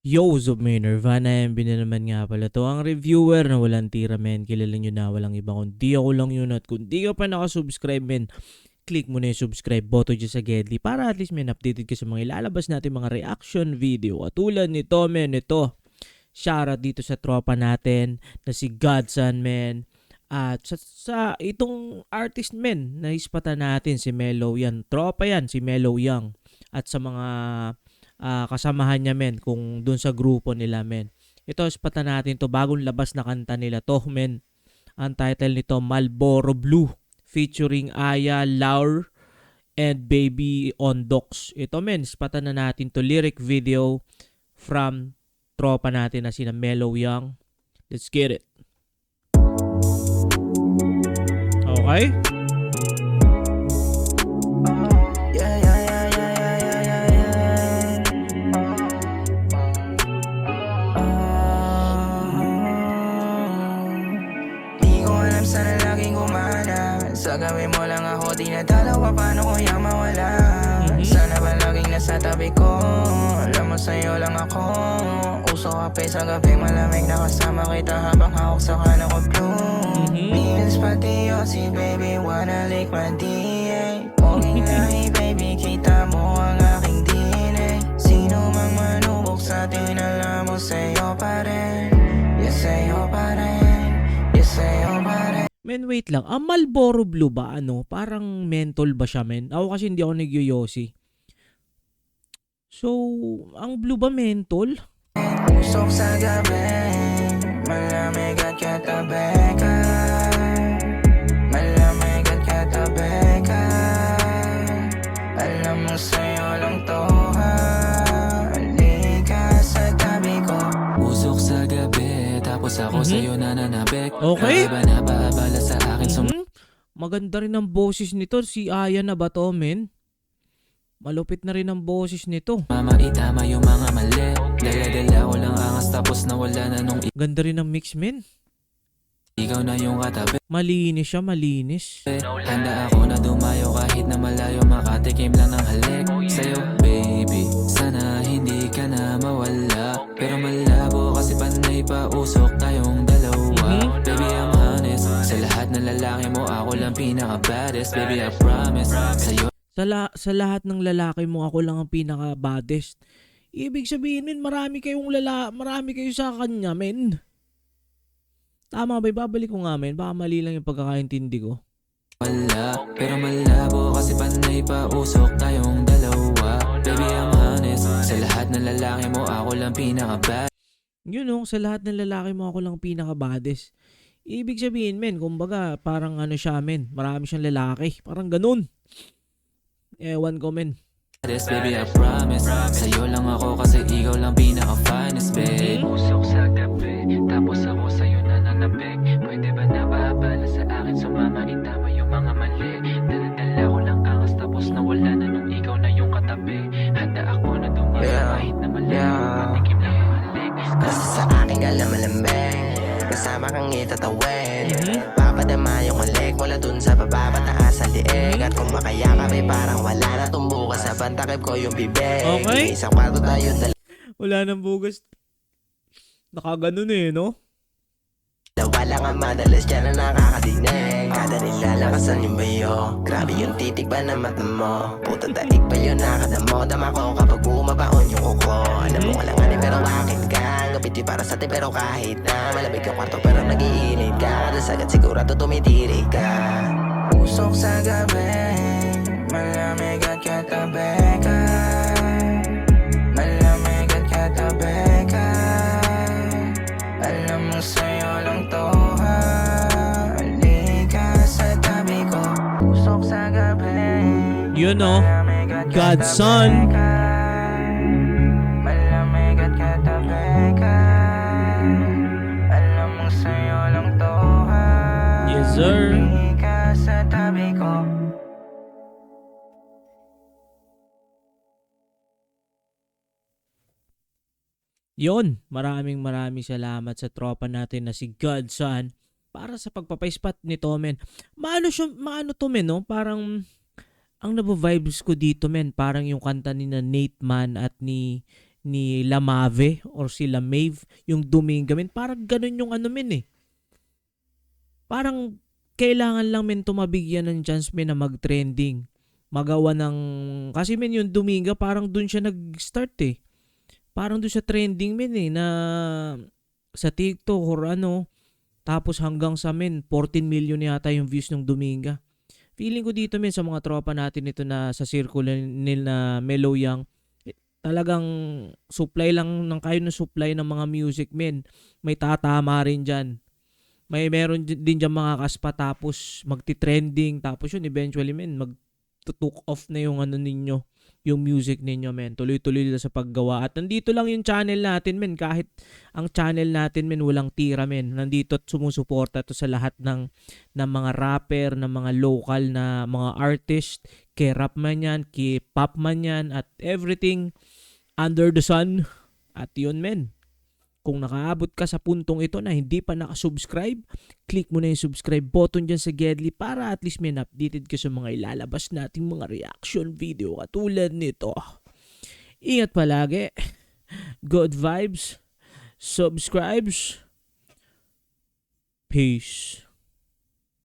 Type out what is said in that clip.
Yo, Zub May Nirvana, MB na naman nga pala to. Ang reviewer na walang tira, men. Kilala nyo na walang iba kundi ako lang yun. At kung di ka pa nakasubscribe, men, click mo na yung subscribe button dyan sa Gedli para at least, men, updated ka sa mga ilalabas natin mga reaction video. At tulad nito, men, ito. Shoutout dito sa tropa natin na si Godson, men. At sa itong artist, men, naispatan natin si Mellow yan. Tropa yan, si Mellow Young. At sa mga kasamahan niya, men, kung dun sa grupo nila, men. Ito, ispatan natin to, bagong labas na kanta nila to, men. Ang title nito, Malboro Blue, featuring Aya, Laur, and Baby Ondox. Ito, men, ispatan na natin to, lyric video from tropa natin na sina Mellow Young. Let's get it. Okay? Sana laging gumana. Sa gawin mo lang ako di nadalawa. Paano ko yung mawala? Sana ba laging nasa tabi ko? Alam mo sa'yo lang ako. Uso kape sa gabi malamig. Nakasama kita habang hawak sa kanan ko blue. Meals pati si baby wanna lick my DNA. Poging lahi baby kita mo ang aking DNA. Sino mang manubok sa atin alam mo sa'yo pa rin. Yes sa'yo pa rin. Yes sa'yo pa rin. Men, wait lang. Ang Malboro Blue ba, parang menthol ba siya, men? Ako kasi hindi ako nagyoyosi. So, ang blue ba menthol? Usok sa gabi, malamig at katabi ka. Malamig at katabi ka. Alam mo sa'yo lang to ha. Halika sa tabi ko. Usok sa gabi, tapos ako sa'yo nananabik. Okay. Ba na baabala sa akin Maganda rin ang boses nito. Si Aya na ba to, men? Malupit na rin ang boses nito. Mama, itama yung mga mali. Dala-dala ko lang angas tapos nawala na nung Ganda rin ang mix, men. ikaw na yung katabi. Malinis siya, malinis. Handa ako na dumayo kahit na malayo. Makatikim lang ng halik sa'yo, baby. Sana hindi ka na mawala. Pero malabo kasi panay pa usok tayong dalawa. Baby, I'm honest. Sa lahat ng lalaki mo, ako lang pinaka-baddest. Baby, I promise. Sa'yo Sa lahat ng lalaki mo, ako lang ang pinaka-baddest. Ibig sabihin, men, marami kayo sa kanya, men. Tama ba? Babalik ko nga, men. Baka mali lang yung pagkakaintindi ko. wala, pero malabo kasi panay pa usok tayong dalawa. Baby, I'm honest. Sa lahat ng lalaki mo, ako lang pinaka-bad. Yun, sa lahat ng lalaki mo, ako lang pinaka-baddest. Ibig sabihin, men, kumbaga, parang siya, men. Marami siyang lalaki. Parang ganun. Ewan ko, men. Baby, I promise. Sa'yo lang ako kasi ikaw lang pinaka-finest, babe. Usok sa gabi, tapos ako sa'yo nananabik. Pwede ba na baabala sa akin? Sumama, itama yung mga mali. Dala-dala ko lang angas tapos nawala na nung ikaw na yung katabi. Handa ako na dumayo kahit na malayo. Patikim lang ang halik. Basta sa akin ka lang malambing. Kasama kang itatawid. Papadama yung halik mula dun sa baba pataas sa liig. At kung makayakap ay parang wala na tumbukas sa bantakip ko yung bibig. Okay. Isang kwarto tayo Wala nang bugas. Nakaganon no? dalawa lang ang madalas dyan na nakakadinig. Kada nilalakasan yung bayo. Grabe yung titig ba na mata mo. Puto daig pa yun nakadamo. Dama ko kapag bumabaon yung kuko. Alam mo walang ani pero akin ka. Gabiti para sa atin pero kahit na malamig yung kwarto pero nag-iinit ka. Kada sagad sigurado tumitirig ka. Usok sa gabi, malamig at katabi ka. Malamig at katabi ka. Alam mo sa'yo lang to ha. Halika sa tabi ko. Usok sa gabi. Yun, Godson. Malamig at katabi ka. Alam mo sa'yo lang to ha. Yes, sir. Halika sa tabi ko. Yon, maraming salamat sa tropa natin na si Godson para sa pagpapaispat nito, men. Maano to, men, no? Parang ang nabo-vibes ko dito, men, parang yung kanta ni na Nate Man at ni ni Lamave or si Lamave, yung Dominga men. Parang ganun yung ano men eh. Parang kailangan lang men tumabigyan ng chance men na mag-trending. Magawa ng, kasi men yung Dominga parang dun siya nag-start eh. Parang dun siya trending men eh, na sa TikTok or ano. Tapos hanggang sa men, 14 million yata yung views ng Dominga. Feeling ko dito men sa mga tropa natin ito na sa circle nila Melo Young, talagang supply lang ng kayo ng supply ng mga music men. May tatama rin dyan. May meron din dyan mga kaspa tapos magti-trending. Tapos yun eventually men mag-took off na yung ano ninyo, yung music ninyo men. Tuloy-tuloy lang sa paggawa. At nandito lang yung channel natin men. Kahit ang channel natin men walang tira men. Nandito at sumusuporta to sa lahat ng mga rapper, ng mga local na mga artist. K-rap man yan, K-pop man yan, at everything under the sun. At yun men. Kung nakaabot ka sa puntong ito na hindi pa nakasubscribe, click mo na yung subscribe button dyan sa Gedli para at least may updated ka sa mga ilalabas nating mga reaction video katulad nito. Ingat palagi. Good vibes. Subscribes. Peace.